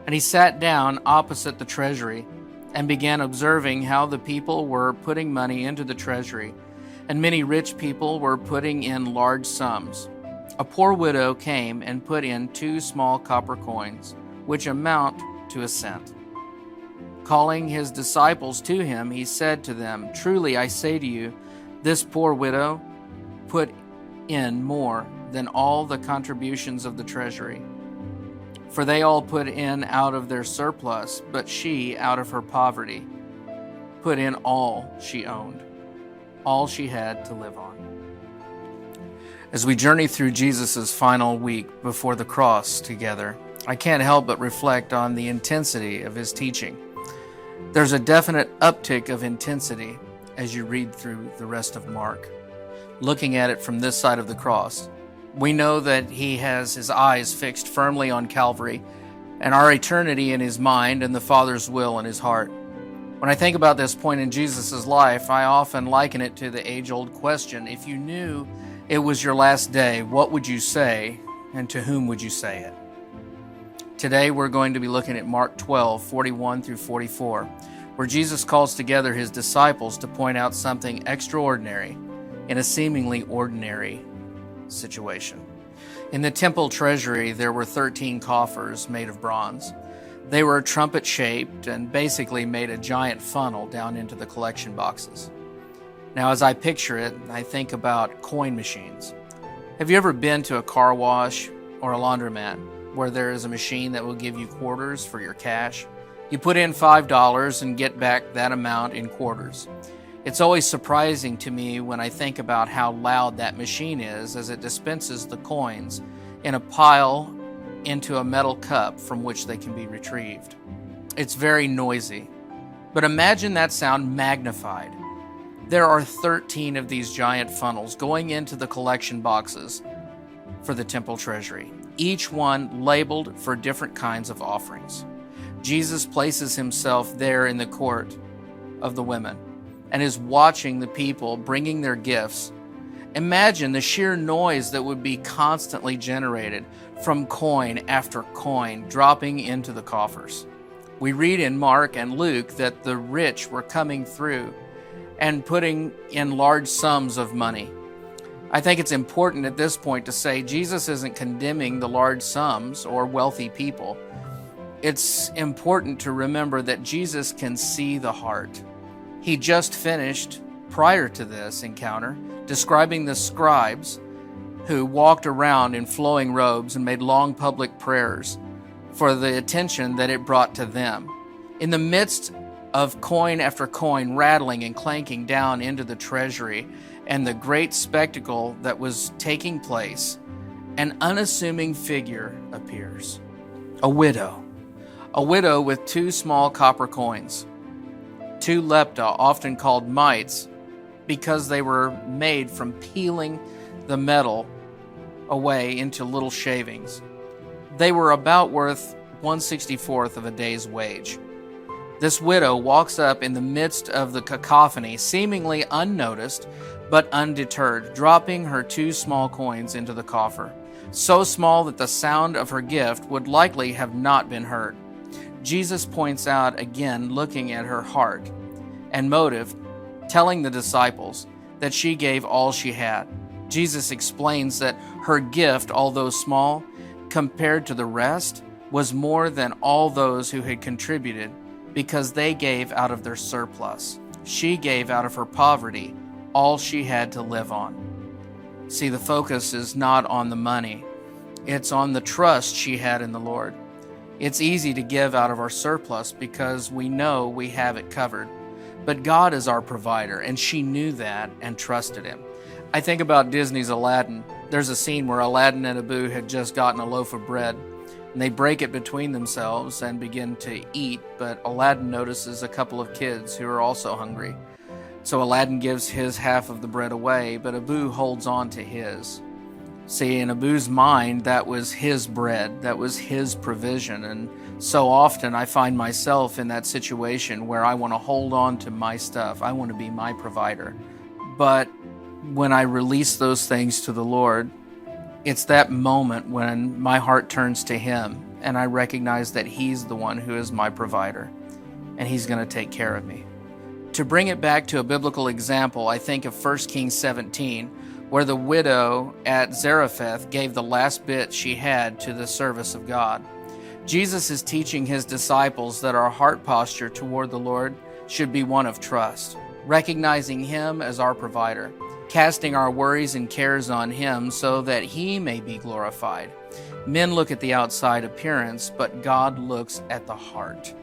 And he sat down opposite the treasury and began observing how the people were putting money into the treasury, and many rich people were putting in large sums. A poor widow came and put in 2 small copper coins, which amount to a cent. Calling his disciples to him, he said to them, "Truly I say to you, this poor widow put in more than all the contributions of the treasury. For they all put in out of their surplus, but she, out of her poverty, put in all she owned, all she had to live on." As we journey through Jesus' final week before the cross together, I can't help but reflect on the intensity of his teaching. There's a definite uptick of intensity as you read through the rest of Mark. Looking at it from this side of the cross, we know that he has his eyes fixed firmly on Calvary and our eternity in his mind and the Father's will in his heart. When I think about this point in Jesus' life, I often liken it to the age-old question: if you knew it was your last day, what would you say, and to whom would you say it? Today we're going to be looking at Mark 12:41 through 44, where Jesus calls together his disciples to point out something extraordinary in a seemingly ordinary situation. In the temple treasury, there were 13 coffers made of bronze. They were trumpet-shaped and basically made a giant funnel down into the collection boxes. Now, as I picture it, I think about coin machines. Have you ever been to a car wash or a laundromat where there is a machine that will give you quarters for your cash? You put in $5 and get back that amount in quarters. It's always surprising to me when I think about how loud that machine is as it dispenses the coins in a pile into a metal cup from which they can be retrieved. It's very noisy, but imagine that sound magnified. There are 13 of these giant funnels going into the collection boxes for the temple treasury, each one labeled for different kinds of offerings. Jesus places himself there in the court of the women and is watching the people bringing their gifts. Imagine the sheer noise that would be constantly generated from coin after coin dropping into the coffers. We read in Mark and Luke that the rich were coming through and putting in large sums of money. I think it's important at this point to say Jesus isn't condemning the large sums or wealthy people. It's important to remember that Jesus can see the heart. He just finished, prior to this encounter, describing the scribes who walked around in flowing robes and made long public prayers for the attention that it brought to them. In the midst of coin after coin rattling and clanking down into the treasury and the great spectacle that was taking place, an unassuming figure appears. A widow with 2 small copper coins. 2 lepta, often called mites, because they were made from peeling the metal away into little shavings. They were about worth 1/64 of a day's wage. This widow walks up in the midst of the cacophony, seemingly unnoticed but undeterred, dropping her 2 small coins into the coffer, so small that the sound of her gift would likely have not been heard. Jesus points out again, looking at her heart and motive, telling the disciples that she gave all she had. Jesus explains that her gift, although small, compared to the rest, was more than all those who had contributed because they gave out of their surplus. She gave out of her poverty all she had to live on. See, the focus is not on the money. It's on the trust she had in the Lord. It's easy to give out of our surplus because we know we have it covered. But God is our provider, and she knew that and trusted him. I think about Disney's Aladdin. There's a scene where Aladdin and Abu had just gotten a loaf of bread, and they break it between themselves and begin to eat, but Aladdin notices a couple of kids who are also hungry. So Aladdin gives his half of the bread away, but Abu holds on to his. See, in Abu's mind, that was his bread, that was his provision, and so often I find myself in that situation where I want to hold on to my stuff. I want to be my provider. But when I release those things to the Lord, it's that moment when my heart turns to him and I recognize that He's the one who is my provider, and He's going to take care of me. To bring it back to a biblical example, I think of 1 Kings 17, where the widow at Zarephath gave the last bit she had to the service of God. Jesus is teaching His disciples that our heart posture toward the Lord should be one of trust, recognizing Him as our provider, casting our worries and cares on Him so that He may be glorified. Men look at the outside appearance, but God looks at the heart.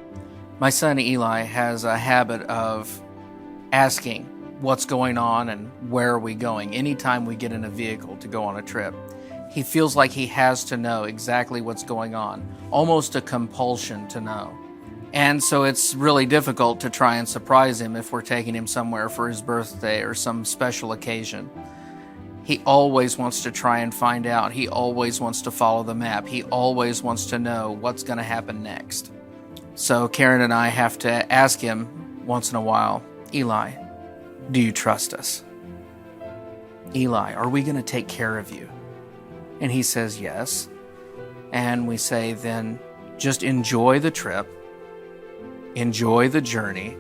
My son Eli has a habit of asking what's going on and where are we going anytime we get in a vehicle to go on a trip. He feels like he has to know exactly what's going on, almost a compulsion to know. And so it's really difficult to try and surprise him if we're taking him somewhere for his birthday or some special occasion. He always wants to try and find out. He always wants to follow the map. He always wants to know what's going to happen next. So Karen and I have to ask him once in a while, Eli, do you trust us? Eli, are we going to take care of you? And he says yes. And we say, then just enjoy the trip, enjoy the journey,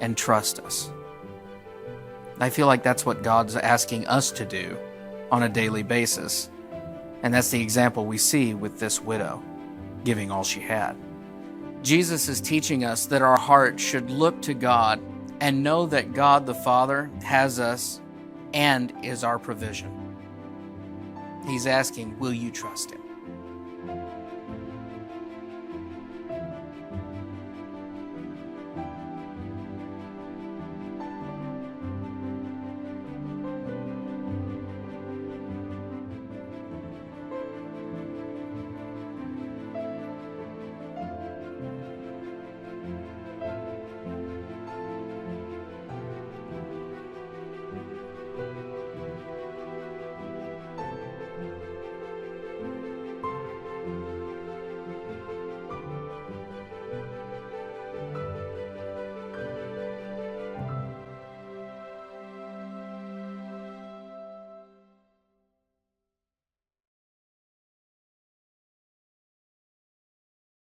and trust us. I feel like that's what God's asking us to do on a daily basis. And that's the example we see with this widow, giving all she had. Jesus is teaching us that our heart should look to God and know that God the Father has us and is our provision. He's asking, will you trust Him?